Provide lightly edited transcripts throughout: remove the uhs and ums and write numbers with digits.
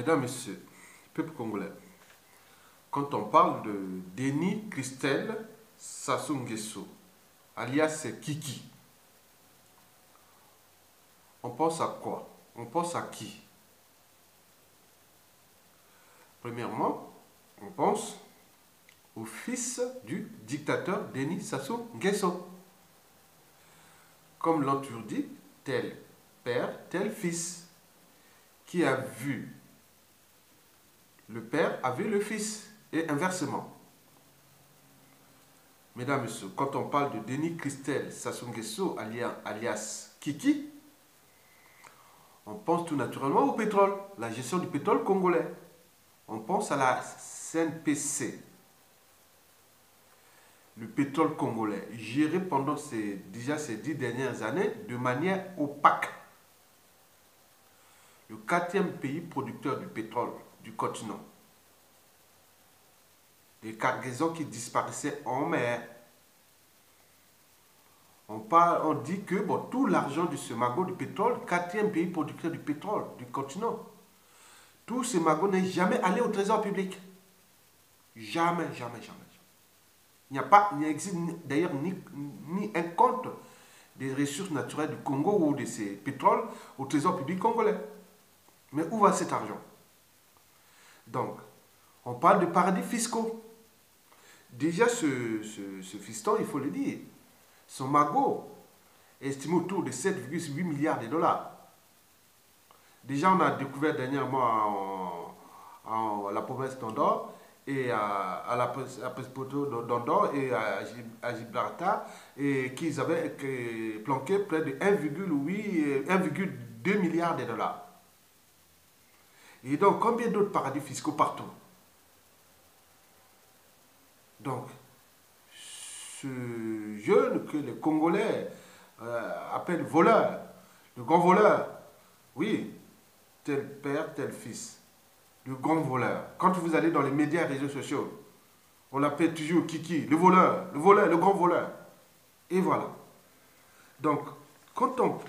Mesdames, Messieurs, peuple congolais, quand on parle de Denis Christelle Sassou Nguesso, alias Kiki, on pense à quoi? On pense à qui? Premièrement, on pense au fils du dictateur Denis Sassou Nguesso. Comme l'ont toujours dit, tel père, tel fils. Qui a vu le père a vu le fils, et inversement. Mesdames, Messieurs, quand on parle de Denis Christelle Sassou Nguesso, alias Kiki, on pense tout naturellement au pétrole, la gestion du pétrole congolais. On pense à la CNPC, le pétrole congolais, géré pendant déjà ces 10 dernières années de manière opaque. Le 4e pays producteur du pétrole du continent. Des cargaisons qui disparaissaient en mer. On dit que tout l'argent de ce magot du pétrole, 4e pays producteur du pétrole du continent, tout ce magot n'est jamais allé au trésor public. Jamais, jamais, jamais. Il n'existe d'ailleurs ni un compte des ressources naturelles du Congo ou de ces pétroles au trésor public congolais. Mais où va cet argent? Donc, on parle de paradis fiscaux. Déjà, ce fiston, il faut le dire, son magot est estimé autour de 7,8 milliards de dollars. Déjà, on a découvert dernièrement à la province d'Andorre et à la préfecture d'Andorre et à Gibraltar et qu'ils avaient planqué près de 1,2 milliard de dollars. Et donc, combien d'autres paradis fiscaux partout? Donc, ce jeune que les Congolais appellent voleur, le grand voleur, oui, tel père, tel fils, le grand voleur. Quand vous allez dans les médias et réseaux sociaux, on l'appelle toujours Kiki, le voleur, le grand voleur. Et voilà. Donc, quand on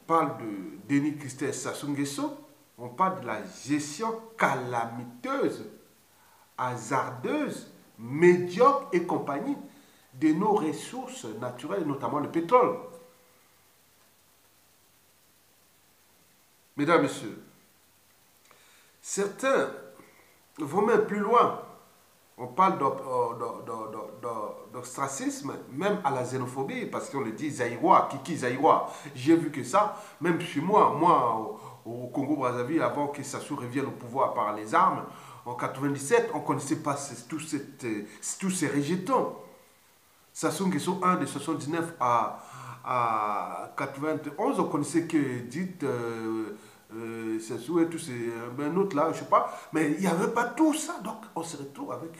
parle de Denis Christelle Sassou Nguesso, on parle de la gestion calamiteuse, hasardeuse, médiocre et compagnie de nos ressources naturelles, notamment le pétrole. Mesdames, Messieurs, certains vont même plus loin. On parle d'ostracisme, même à la xénophobie, parce qu'on le dit Zaïrois, Kiki Zaïrois. J'ai vu que ça, même chez moi, au Congo-Brazzaville, avant que Sassou revienne au pouvoir par les armes, en 97, on ne connaissait pas tous ces rejetons. Sassou Nguesso 1 de 79 à 91, on connaissait que dites Sassou et tous ces un autre là, je ne sais pas, mais il n'y avait pas tout ça. Donc on se retrouve avec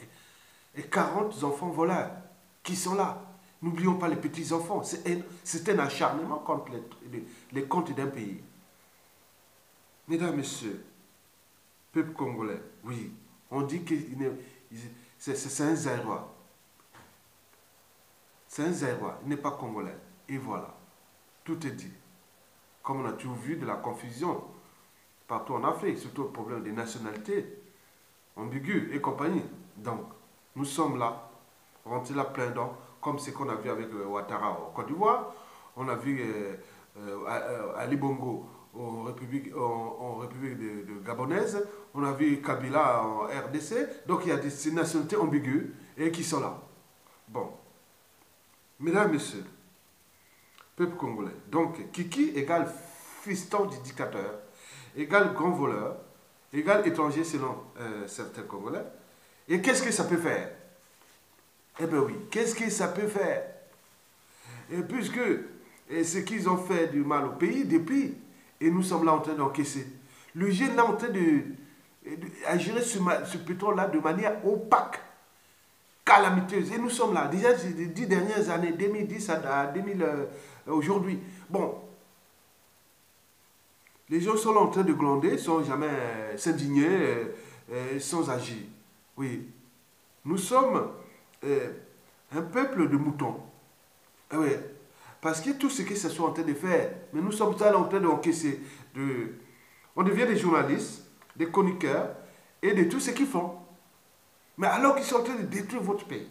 40 enfants voleurs qui sont là. N'oublions pas les petits-enfants. C'est un acharnement contre les comptes d'un pays. Mesdames, Messieurs, peuple congolais, oui, on dit que c'est un Zaïrois. C'est un Zaïrois, il n'est pas congolais. Et voilà, tout est dit. Comme on a toujours vu de la confusion partout en Afrique, surtout le problème des nationalités ambiguës et compagnie. Donc, nous sommes là, rentrés là plein dents, comme ce qu'on a vu avec Ouattara en Côte d'Ivoire, on a vu Ali Bongo en République de Gabonaise, on a vu Kabila en RDC, donc il y a des nationalités ambiguës et qui sont là. Bon, mesdames, messieurs, peuple congolais, donc Kiki égale fiston du dictateur, égale grand voleur, égale étranger selon certains Congolais. Et qu'est-ce que ça peut faire? Eh bien oui, qu'est-ce que ça peut faire? Et puisque ce qu'ils ont fait du mal au pays depuis, et nous sommes là en train d'encaisser. Le jeune là en train de gérer ce pétrole-là de manière opaque, calamiteuse. Et nous sommes là, déjà les 10 dernières années, 2010 à 2000 aujourd'hui. Bon, les gens sont là en train de glander sans jamais s'indigner, sans agir. Oui, nous sommes un peuple de moutons. Oui, parce que tout ce que ce soit en train de faire, mais nous sommes là en train d'encaisser, On devient des journalistes, des chroniqueurs et de tout ce qu'ils font. Mais alors qu'ils sont en train de détruire votre pays.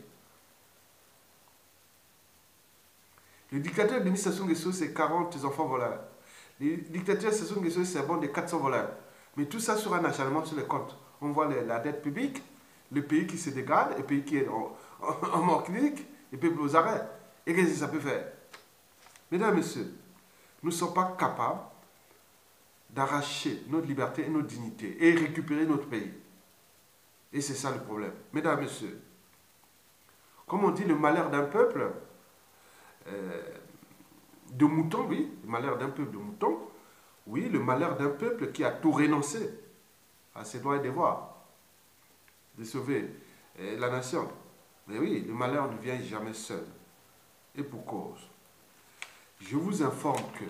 Le dictateur Denis Sassou Nguesso, c'est 40 enfants voleurs. Le dictateur Sassou Nguesso, c'est bon de 400 voleurs. Mais tout ça sera un acharnement sur les comptes. On voit la dette publique, le pays qui se dégrade, le pays qui est en mort clinique, le pays aux arrêts. Et qu'est-ce que ça peut faire? Mesdames et messieurs, nous ne sommes pas capables d'arracher notre liberté et notre dignité et récupérer notre pays. Et c'est ça le problème. Mesdames et messieurs, comme on dit, le malheur d'un peuple de moutons, oui, le malheur d'un peuple de moutons, oui, le malheur d'un peuple qui a tout renoncé à ses droits et devoirs de sauver la nation. Mais oui, le malheur ne vient jamais seul. Et pour cause. Je vous informe que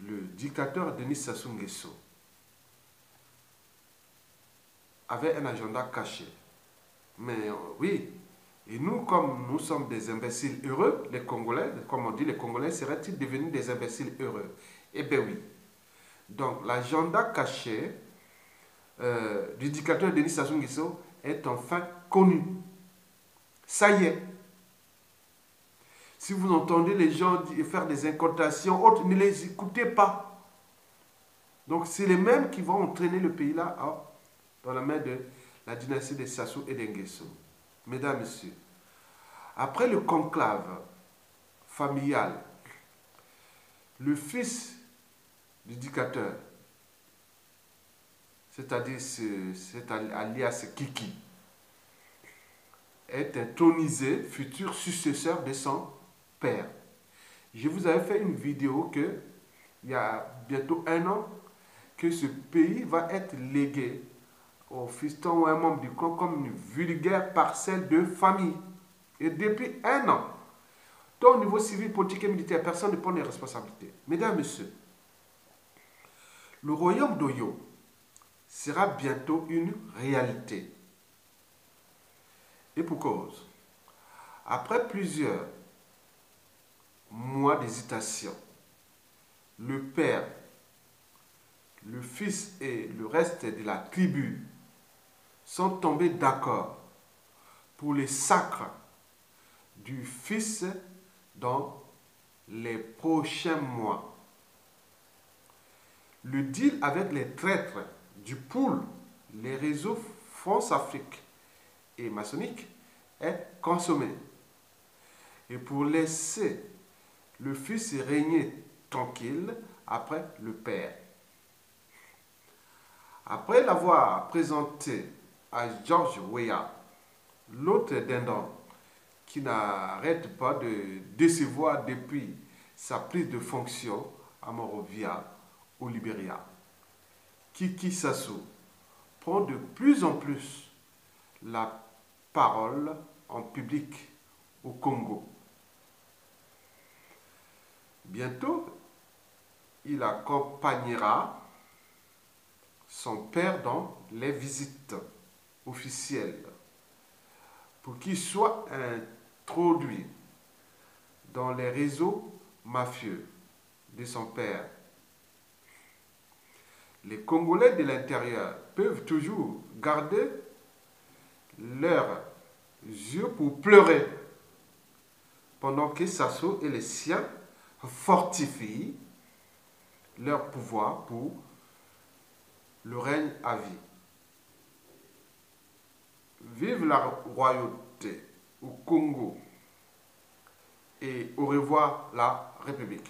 le dictateur Denis Sassou Nguesso avait un agenda caché. Mais oui, et nous, comme nous sommes des imbéciles heureux, les Congolais, comme on dit, les Congolais seraient-ils devenus des imbéciles heureux? Eh bien oui. Donc l'agenda caché du dictateur Denis Sassou Nguesso est enfin connu. Ça y est. Si vous entendez les gens faire des incantations autres, ne les écoutez pas. Donc c'est les mêmes qui vont entraîner le pays là dans la main de la dynastie de Sassou et de Nguesso. Mesdames, Messieurs, après le conclave familial, le fils du dictateur, c'est-à-dire cet alias Kiki, est intronisé futur successeur de son père. Je vous avais fait une vidéo que il y a bientôt 1 an que ce pays va être légué au fiston ou un membre du clan comme une vulgaire parcelle de famille. Et depuis 1 an, tant au niveau civil, politique et militaire, personne ne prend les responsabilités. Mesdames et messieurs, le royaume d'Oyo sera bientôt une réalité. Et pour cause, après plusieurs mois d'hésitation, le père, le fils et le reste de la tribu sont tombés d'accord pour les sacres du fils dans les prochains mois. Le deal avec les traîtres du pool, les réseaux France-Afrique et maçonnique est consommé. Et pour laisser le fils régner tranquille après le père. Après l'avoir présenté à George Weah, l'autre dindon qui n'arrête pas de décevoir depuis sa prise de fonction à Monrovia au Libéria, Kiki Sassou prend de plus en plus la parole en public au Congo. Bientôt, il accompagnera son père dans les visites officielles pour qu'il soit introduit dans les réseaux mafieux de son père. Les Congolais de l'intérieur peuvent toujours garder leurs yeux pour pleurer pendant que Sassou et les siens fortifient leur pouvoir pour le règne à vie. Vive la royauté au Congo et au revoir la République.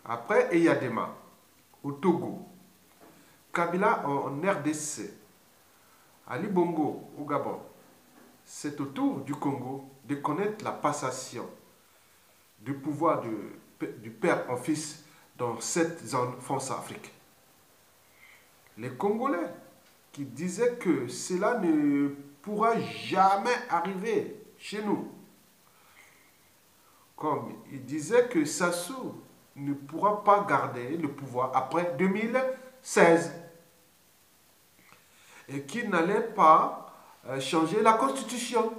Après Eyadema au Togo, Kabila en RDC, Ali Bongo au Gabon, c'est au tour du Congo de connaître la passation du pouvoir du père en fils dans cette zone France-Afrique. Les Congolais qui disaient que cela ne pourra jamais arriver chez nous. Comme ils disaient que Sassou ne pourra pas garder le pouvoir après 2016 et qu'il n'allait pas changer la constitution.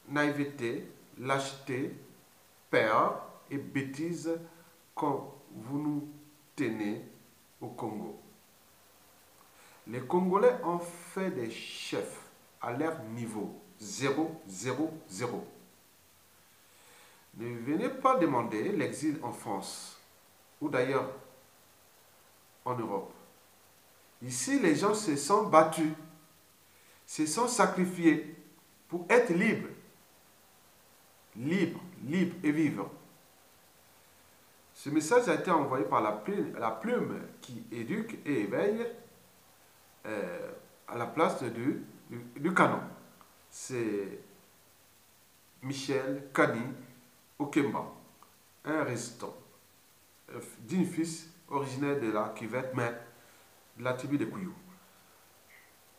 Naïveté, lâcheté, peur et bêtise quand vous nous est né au Congo. Les Congolais ont fait des chefs à leur niveau 0, 0, 0. Ne venez pas demander l'exil en France ou d'ailleurs en Europe. Ici, les gens se sont battus, se sont sacrifiés pour être libres. Libres, libres et vivants. Ce message a été envoyé par la plume qui éduque et éveille à la place du canon. C'est Michel Kani Okemba, un résistant, digne fils originaire de la cuvette mais de la tribu de Kouyou.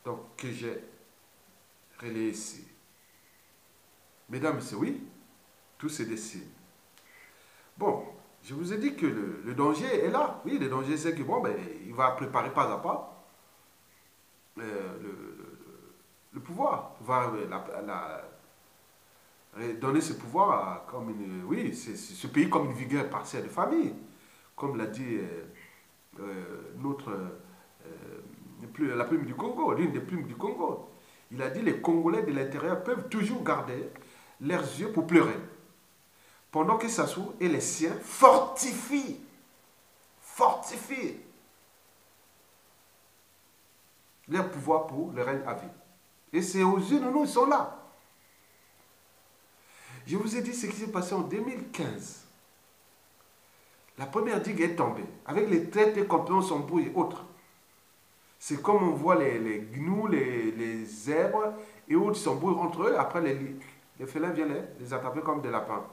Donc, que j'ai relayé ici. Mesdames et messieurs, oui, tout se dessine. Bon, je vous ai dit que le danger est là. Oui, le danger, c'est que bon, ben, il va préparer pas à pas le pouvoir. Il va donner ce pouvoir comme une. Oui, c'est ce pays comme une vigueur partielle de famille. Comme l'a dit la plume du Congo, l'une des plumes du Congo. Il a dit les Congolais de l'intérieur peuvent toujours garder leurs yeux pour pleurer. Pendant que Sassou et les siens fortifient leur pouvoir pour le règne à vie. Et c'est aux yeux de nous, ils sont là. Je vous ai dit ce qui s'est passé en 2015. La première digue est tombée, avec les traités compagnons, Sambou et autres. C'est comme on voit les gnous, les zèbres et autres s'embrouillent entre eux. Après, les félins viennent les attraper comme des lapins.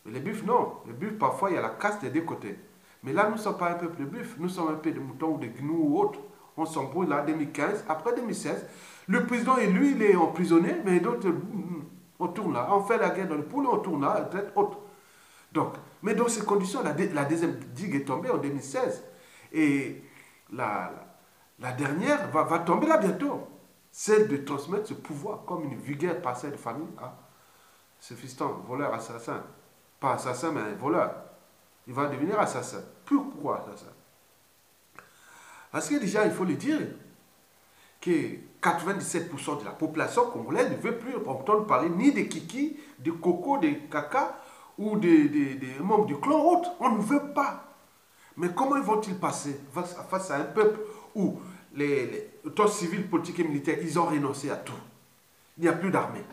Mais les buffles, non. Les buffles, parfois, il y a la caste des deux côtés. Mais là, nous ne sommes pas un peuple de buffles. Nous sommes un peu de moutons ou de gnous ou autres. On s'embrouille là, 2015. Après 2016, le président et lui, il est emprisonné. Mais d'autres, on tourne là. On fait la guerre dans le poulet, on tourne là, traite autre. Donc, mais dans ces conditions, la deuxième digue est tombée en 2016. Et la dernière va tomber là bientôt. Celle de transmettre ce pouvoir comme une vigueur partielle de famille à ce fiston, voleur, assassin. Pas assassin, mais voleur. Il va devenir assassin. Pourquoi assassin? Parce que déjà, il faut le dire, que 97% de la population congolaise ne veut plus entendre parler ni de Kiki, de Coco, de Kaka ou des membres du clan autre. On ne veut pas. Mais comment vont-ils passer face à un peuple où les autorités civiles, politiques et militaires, ils ont renoncé à tout? Il n'y a plus d'armée.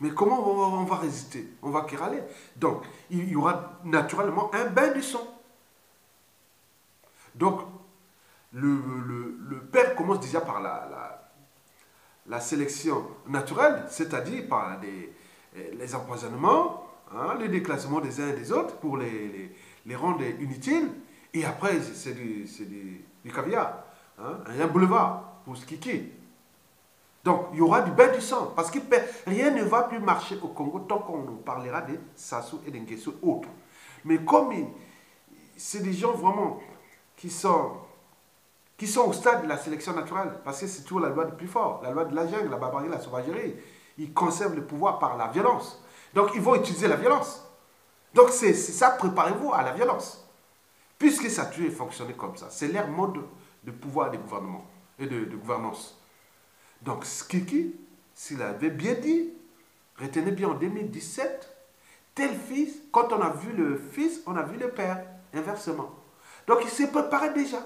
Mais comment on va résister? On va quéraler. Donc, il y aura naturellement un bain de sang. Donc, le père commence déjà par la sélection naturelle, c'est-à-dire par les empoisonnements, hein, le déclassement des uns et des autres pour les rendre inutiles. Et après, c'est du caviar, hein, un boulevard pour ce kiki. Donc, il y aura du bain du sang, parce que rien ne va plus marcher au Congo tant qu'on parlera de Sassou et de Nguesso autres. Mais comme c'est des gens vraiment qui sont au stade de la sélection naturelle, parce que c'est toujours la loi du plus fort, la loi de la jungle, la barbarie, la sauvagerie. Ils conservent le pouvoir par la violence. Donc, ils vont utiliser la violence. Donc, c'est ça, préparez-vous à la violence. Puisque ça a toujours fonctionné comme ça. C'est leur mode de pouvoir des gouvernements et de gouvernance. Donc, Skiki, s'il avait bien dit, retenez bien en 2017, tel fils, quand on a vu le fils, on a vu le père, inversement. Donc, il s'est préparé déjà.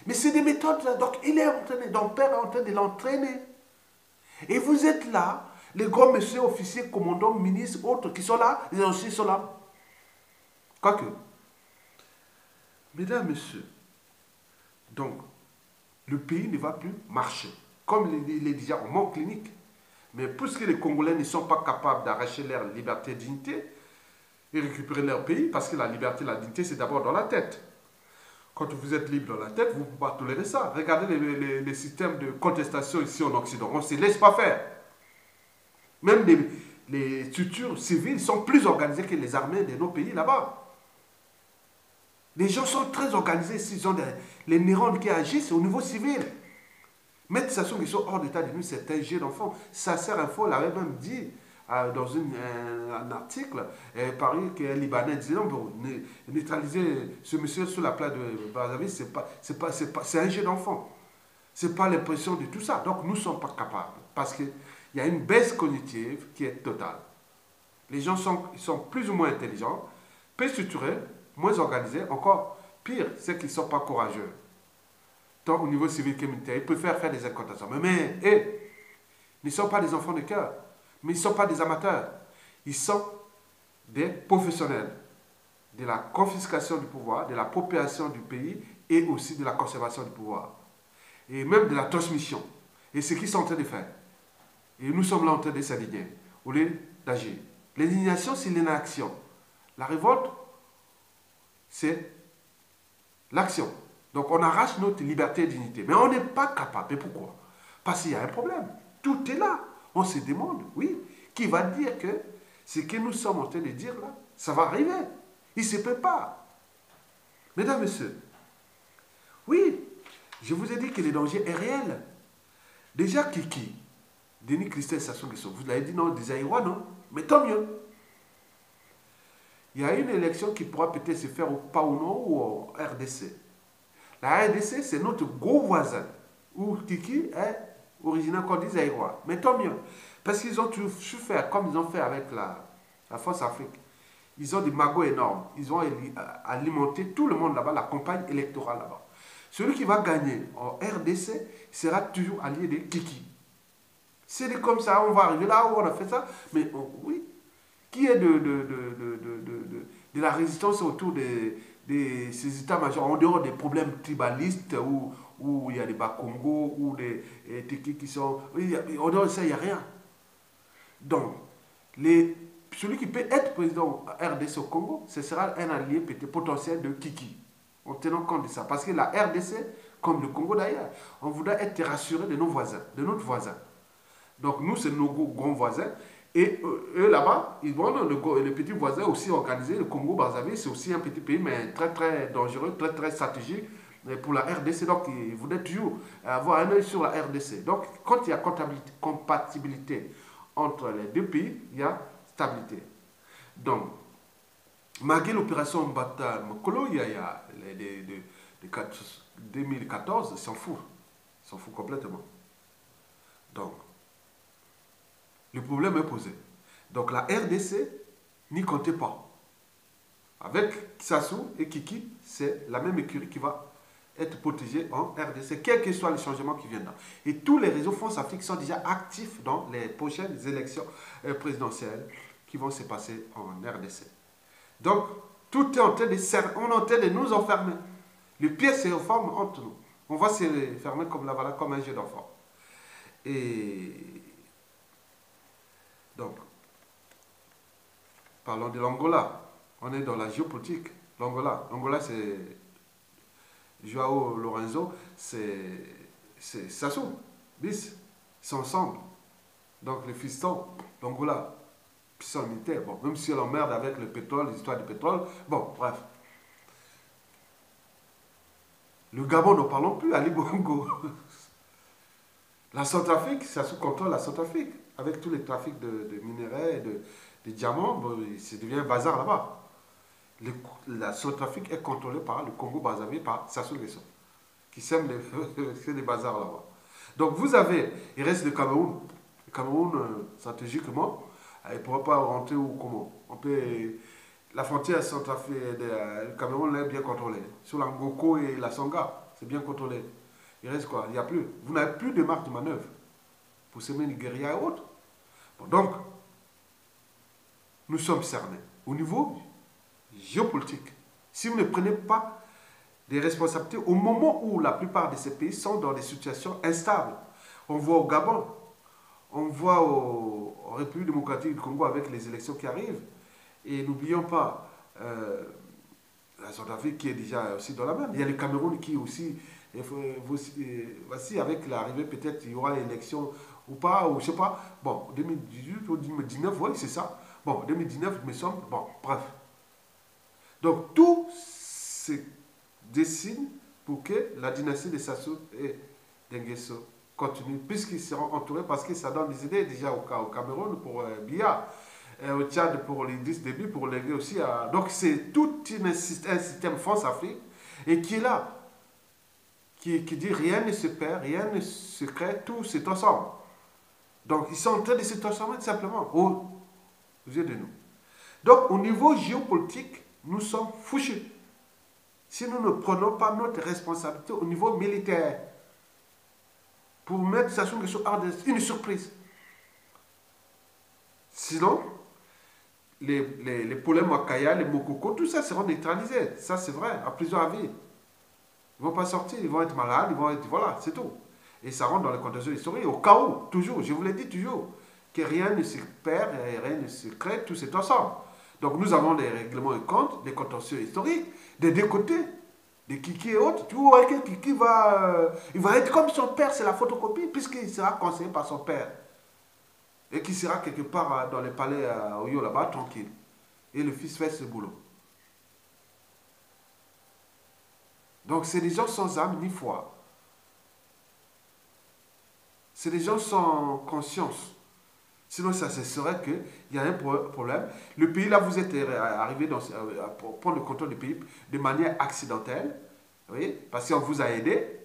Mais c'est des méthodes, là. Donc il est entraîné, donc père est en train de l'entraîner. Et vous êtes là, les grands messieurs, officiers, commandants, ministres, autres qui sont là, les anciens sont là. Quoique, mesdames, messieurs, donc, le pays ne va plus marcher. Comme il est déjà en manque clinique. Mais puisque les Congolais ne sont pas capables d'arracher leur liberté et dignité et récupérer leur pays, parce que la liberté et la dignité, c'est d'abord dans la tête. Quand vous êtes libre dans la tête, vous ne pouvez pas tolérer ça. Regardez les systèmes de contestation ici en Occident. On ne se laisse pas faire. Même les structures civiles sont plus organisées que les armées de nos pays là-bas. Les gens sont très organisés ici. Ils ont les neurones qui agissent au niveau civil. Mettre Sassou Nguesso hors d'état de nuit, c'est un jeu d'enfant. Ça sert un faux, l'avait même dit dans un article, Paris, qu'un Libanais disait non, pour neutraliser ce monsieur sur la plage de Brazzaville, c'est un jeu d'enfant. C'est pas l'impression de tout ça. Donc nous ne sommes pas capables. Parce qu'il y a une baisse cognitive qui est totale. Les gens sont plus ou moins intelligents, peu structurés, moins organisés. Encore pire, c'est qu'ils ne sont pas courageux. Tant au niveau civil que militaire, ils préfèrent faire des incantations. Mais ils ne sont pas des enfants de cœur. Mais ils ne sont pas des amateurs. Ils sont des professionnels de la confiscation du pouvoir, de la l'appropriation du pays et aussi de la conservation du pouvoir. Et même de la transmission. Et ce qu'ils sont en train de faire. Et nous sommes là en train de s'aligner, au lieu d'agir. L'indignation, c'est l'inaction. La révolte, c'est l'action. Donc on arrache notre liberté et dignité. Mais on n'est pas capable. Et pourquoi? Parce qu'il y a un problème. Tout est là. On se demande, oui, qui va dire que ce que nous sommes en train de dire là, ça va arriver. Il se prépare. Mesdames, Messieurs, oui, je vous ai dit que le danger est réel. Déjà, Kiki, Denis Christelle Sassou Nguesso, vous l'avez dit non, des Aïrois, non? Mais tant mieux. Il y a une élection qui pourra peut-être se faire pas ou non ou au RDC. La RDC, c'est notre gros voisin, où Kiki est originaire qu'on dit Aïrois. Mais tant mieux. Parce qu'ils ont tout fait comme ils ont fait avec la Force Afrique. Ils ont des magots énormes. Ils ont alimenté tout le monde là-bas, la campagne électorale là-bas. Celui qui va gagner en RDC sera toujours allié de Kiki. C'est comme ça, on va arriver là où on a fait ça. Mais oui, qui est de la résistance autour de ces états-majors, en dehors des problèmes tribalistes où il y a des Bas-Congo, ou des Tiki qui sont... En dehors de ça, il n'y a rien. Donc, celui qui peut être président RDC au Congo, ce sera un allié potentiel de Kiki, en tenant compte de ça. Parce que la RDC, comme le Congo d'ailleurs, on voudrait être rassuré de nos voisins, de notre voisin. Donc nous, c'est nos grands voisins. Et eux, là-bas, ils vont le petit voisin aussi organisé. Le Congo-Brazzaville, c'est aussi un petit pays, mais très, très dangereux, très, très stratégique pour la RDC. Donc, ils voulaient toujours avoir un œil sur la RDC. Donc, quand il y a compatibilité entre les deux pays, il y a stabilité. Donc, malgré l'opération Mbata Mokolo, il y a 2014, ils s'en foutent. Ils s'en foutent complètement. Donc, le problème est posé. Donc la RDC n'y comptait pas. Avec Sassou et Kiki, c'est la même écurie qui va être protégée en RDC, quel que soit le changement qui viendra. Et tous les réseaux France Afrique sont déjà actifs dans les prochaines élections présidentielles qui vont se passer en RDC. Donc, tout est en train on est en train de nous enfermer. Le pied se reforme entre nous. On va se fermer comme la voilà, comme un jeu d'enfant. Et donc, parlons de l'Angola. On est dans la géopolitique. L'Angola, c'est Joao Lorenzo, c'est Sassou, Bis. Ils sont ensemble. Donc, les fistons d'Angola, puissants militaires. Bon, même si on emmerde avec le pétrole, l'histoire du pétrole. Bon, bref. Le Gabon, n'en parlons plus, Ali Bongo. La Centrafrique, Sassou contrôle la Centrafrique. Avec tous les trafics de minerais, de diamants, bon, ça devient un bazar là-bas. La Centrafrique est contrôlée par le Congo-Brazzaville, par Sassou Nguesso, qui sème les bazars là-bas. Donc vous avez, il reste le Cameroun. Le Cameroun, stratégiquement, il ne pourra pas rentrer ou comment. La frontière Centrafrique, le Cameroun est bien contrôlée. Sur l'Angoko et la Songa, c'est bien contrôlé. Il reste quoi? Il n'y a plus. Vous n'avez plus de marge de manœuvre pour semer Nigeria et autres. Bon, donc, nous sommes cernés. Au niveau géopolitique, si vous ne prenez pas des responsabilités au moment où la plupart de ces pays sont dans des situations instables, on voit au Gabon, on voit en République démocratique du Congo avec les élections qui arrivent, et n'oublions pas la Centrafrique qui est déjà aussi dans la même. Il y a le Cameroun qui aussi, voici avec l'arrivée peut-être il y aura élection ou pas, ou je sais pas. Bon, 2018 ou 2019, oui, c'est ça. Bon, 2019, il me semble. Bon, bref. Donc, tout se dessine pour que la dynastie de Sassou et d'Nguesso continuer, puisqu'ils seront entourés, parce que ça donne des idées déjà au Cameroun pour Biya, au Tchad pour l'Idriss Déby, pour l'aider aussi à... Donc c'est tout un système France-Afrique, et qui est là, qui dit rien ne se perd, rien ne se crée, tout c'est ensemble. Donc ils sont en train de se transformer tout simplement aux yeux de nous. Donc au niveau géopolitique, nous sommes fouchus. Si nous ne prenons pas notre responsabilité au niveau militaire, pour mettre Sassou Nguesso hors de une surprise. Sinon, les problèmes Wakaya, les Mokoko, tout ça seront neutralisés. Ça, c'est vrai, à plusieurs avis. Ils ne vont pas sortir, ils vont être malades, ils vont être... Voilà, c'est tout. Et ça rentre dans le contexte historique, au cas où, toujours, je vous l'ai dit toujours, que rien ne se perd, rien ne se crée, tout c'est ensemble. Donc nous avons des règlements et comptes, des contentieux historiques, des deux côtés, des Kiki et autres. Tu vois que Kiki il va être comme son père, c'est la photocopie, puisqu'il sera conseillé par son père. Et qui sera quelque part dans les palais à Oyo là-bas, tranquille. Et le fils fait ce boulot. Donc c'est des gens sans âme ni foi. C'est des gens sans conscience. Sinon, ça serait qu'il y a un problème. Le pays, là, vous êtes arrivé à prendre le contrôle du pays de manière accidentelle. Vous voyez? Parce qu'on vous a aidé.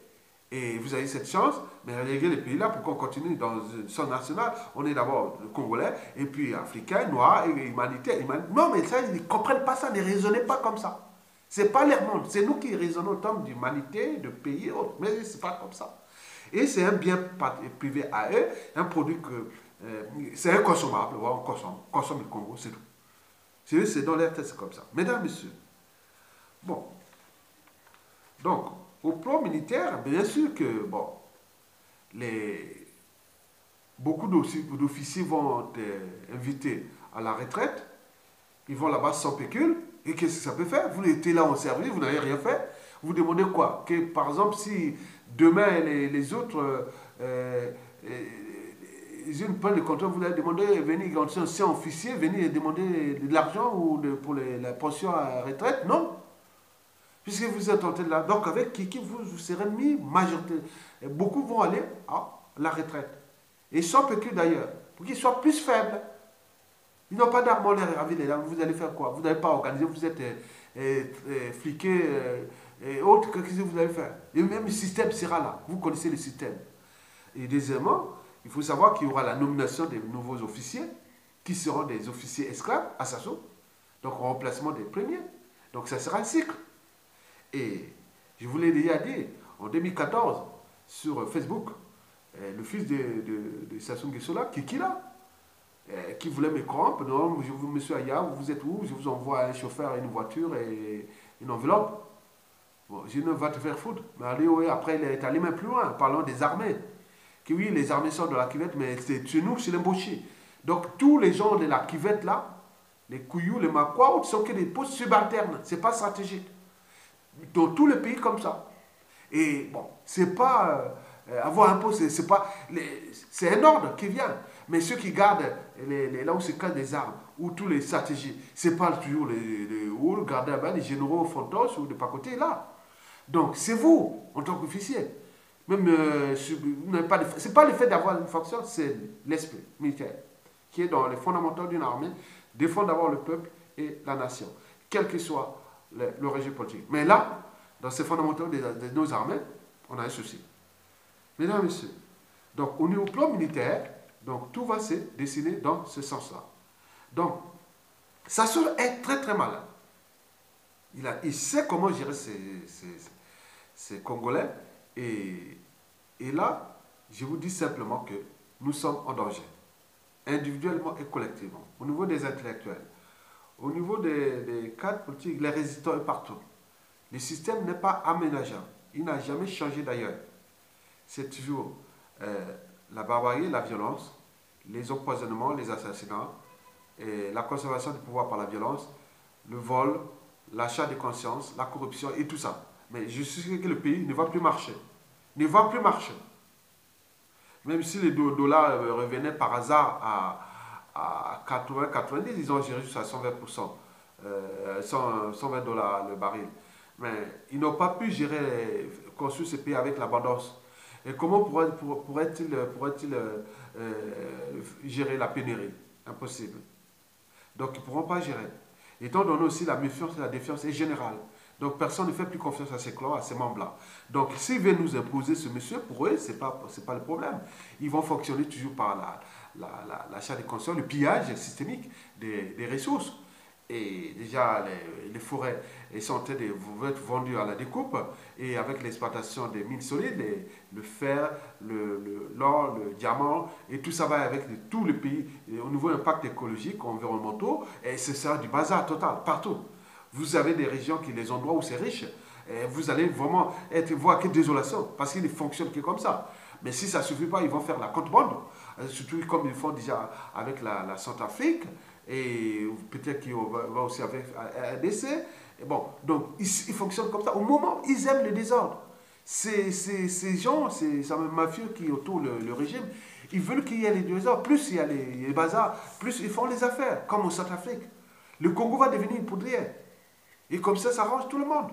Et vous avez cette chance. Mais regardez le pays, là, pour qu'on continue dans son national, on est d'abord le Congolais, et puis africain, noir, et humanitaire. Non, mais ça, ils ne comprennent pas ça. Ne raisonnez pas comme ça. Ce n'est pas leur monde. C'est nous qui raisonnons en termes d'humanité, de pays et autres. Mais ce n'est pas comme ça. Et c'est un bien privé à eux, un produit que c'est inconsommable. Ouais, on consomme le Congo, c'est tout. C'est dans leur tête, c'est comme ça. Mesdames, Messieurs, bon, donc, au plan militaire, bien sûr que, bon, beaucoup d'officiers vont être invités à la retraite, ils vont là-bas sans pécule, et qu'est-ce que ça peut faire? Vous étiez là en service, vous n'avez rien fait, vous demandez quoi? Que, par exemple, si demain les autres... ils ont pas le contrat, vous allez demander, venir, ancien officier, venir demander de l'argent ou pour la pension à retraite, non. Puisque vous êtes en train de là. Donc avec Kiki, vous serez mis majorité. Beaucoup vont aller à la retraite. Et sans pécule d'ailleurs, pour qu'ils soient plus faibles. Ils n'ont pas d'armes en l'air, vous allez faire quoi? Vous n'allez pas organiser, vous êtes fliqué et autres, qu'est-ce que vous allez faire? Et même le système sera là, vous connaissez le système. Et deuxièmement, il faut savoir qu'il y aura la nomination des nouveaux officiers, qui seront des officiers esclaves à Sassou, donc en remplacement des premiers. Donc ça sera un cycle. Et je vous l'ai déjà dit, en 2014, sur Facebook, le fils de Sassou Nguesso là, Kiki là, qui voulait me corrompre, non, monsieur Aya, vous êtes où? Je vous envoie un chauffeur, une voiture et une enveloppe. Bon, je ne vais te faire foutre. Mais allez, oui, après, il est allé même plus loin, parlant des armées. Que oui, les armées sont de la cuvette, mais c'est chez nous, c'est l'embauché. Donc, tous les gens de la cuvette là, les couillous, les maquas, sont que des postes subalternes. Ce n'est pas stratégique. Dans tous les pays comme ça. Et bon, c'est pas avoir un poste, c'est un ordre qui vient. Mais ceux qui gardent là où se cachent des armes, ou tous les stratégies, c'est pas toujours les garder là-bas, les généraux fantos ou de pas côté là. Donc, c'est vous, en tant qu'officier. Même, c'est pas le fait d'avoir une fonction, c'est l'esprit militaire, qui est dans les fondamentaux d'une armée, défendre d'abord le peuple et la nation, quel que soit le régime politique. Mais là, dans ces fondamentaux de nos armées, on a un souci. Mesdames et messieurs, donc au niveau plan militaire, donc tout va se dessiner dans ce sens-là. Donc, Sassou est très très malin. Il sait comment gérer ces Congolais. Et là, je vous dis simplement que nous sommes en danger, individuellement et collectivement, au niveau des intellectuels, au niveau des cadres politiques, les résistants et partout. Le système n'est pas aménageant. Il n'a jamais changé d'ailleurs. C'est toujours la barbarie, la violence, les empoisonnements, les assassinats, et la conservation du pouvoir par la violence, le vol, l'achat de conscience, la corruption et tout ça. Mais je suis sûr que le pays ne va plus marcher. Ne va plus marcher. Même si les dollars revenaient par hasard à 80-90, ils ont géré jusqu'à 120%, 120 dollars le baril. Mais ils n'ont pas pu construire ce pays avec l'abondance. Et comment pourrait-il gérer la pénurie? Impossible. Donc ils ne pourront pas gérer. Étant donné aussi la méfiance et la défiance est générale. Donc personne ne fait plus confiance à ces clans, à ces membres-là. Donc s'ils veulent nous imposer ce monsieur, pour eux, ce n'est pas le problème. Ils vont fonctionner toujours par l'achat des consciences, le pillage systémique des ressources. Et déjà, les forêts sont en train de être vendues à la découpe. Et avec l'exploitation des mines solides, le fer, l'or, le diamant, et tout ça va avec tous les pays. Et au niveau impact écologique, environnementaux, et ce sera du bazar total, partout. Vous avez des régions, les endroits où c'est riche, et vous allez vraiment voir que désolation, parce qu'ils ne fonctionnent que comme ça. Mais si ça ne suffit pas, ils vont faire la contrebande, surtout comme ils font déjà avec la Centrafrique, et peut-être qu'il va aussi avec RDC. Et bon, donc ils fonctionnent comme ça. Au moment, ils aiment le désordre. Ces gens, ces mafieux qui entourent le régime, ils veulent qu'il y ait les désordres. Plus il y a les bazars, plus ils font les affaires, comme au Centrafrique. Le Congo va devenir une poudrière. Et comme ça arrange tout le monde.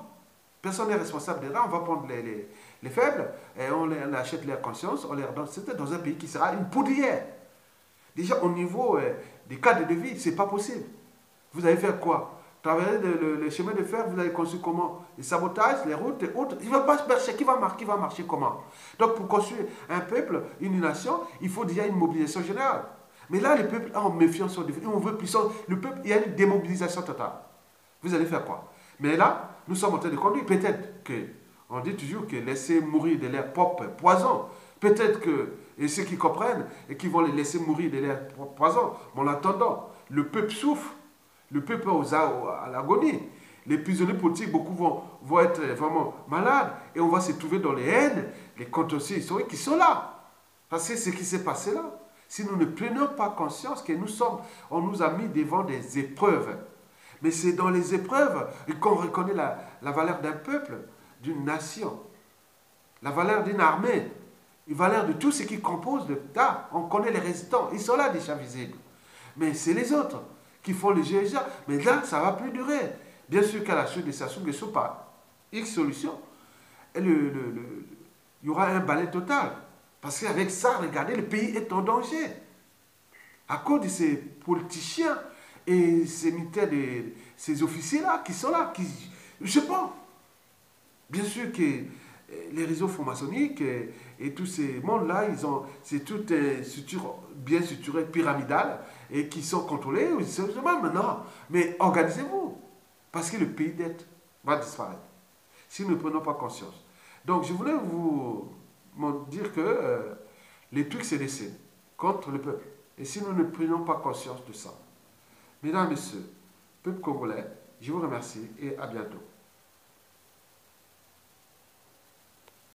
Personne n'est responsable de là. On va prendre les faibles, et on achète leur conscience, on leur donne. C'était dans un pays qui sera une poudrière. Déjà, au niveau des cadres de vie, ce n'est pas possible. Vous allez faire quoi? Travailler le chemin de fer, vous allez construire comment? Les sabotages, les routes et autres. Il ne va pas marcher. Qui va marcher comment? Donc, pour construire un peuple, une nation, il faut déjà une mobilisation générale. Mais là, le peuple est en méfiance. On veut puissance. Le peuple, il y a une démobilisation totale. Vous allez faire quoi? Mais là, nous sommes en train de conduire. Peut-être que, on dit toujours que laisser mourir de l'air propre, poison. Peut-être que, et ceux qui comprennent, et qui vont les laisser mourir de l'air poison. Mais en attendant, le peuple souffre. Le peuple est à l'agonie. Les prisonniers politiques, beaucoup vont être vraiment malades. Et on va se trouver dans les haines, les contentieux historiques qui sont là. Parce que ce qui s'est passé là, si nous ne prenons pas conscience que on nous a mis devant des épreuves. Mais c'est dans les épreuves qu'on reconnaît la valeur d'un peuple, d'une nation, la valeur d'une armée, la valeur de tout ce qui compose l'État. On connaît les résistants, ils sont là déjà visibles. Mais c'est les autres qui font le GIGA. Mais là, ça ne va plus durer. Bien sûr qu'à la suite de Sassou Nguesso, par X solution, il y aura un balai total. Parce qu'avec ça, regardez, le pays est en danger. À cause de ces politiciens et ces militaires, ces officiers-là qui sont là, je sais pas. Bien sûr que les réseaux francs-maçonniques et tous ces mondes-là, c'est toute une structure bien structurée, pyramidale, et qui sont contrôlés. Non, mais organisez-vous. Parce que le pays d'être va disparaître. Si nous ne prenons pas conscience. Donc, je voulais vous dire que les trucs, c'est laissé contre le peuple. Et si nous ne prenons pas conscience de ça. Mesdames et messieurs, peuple congolais, je vous remercie et à bientôt.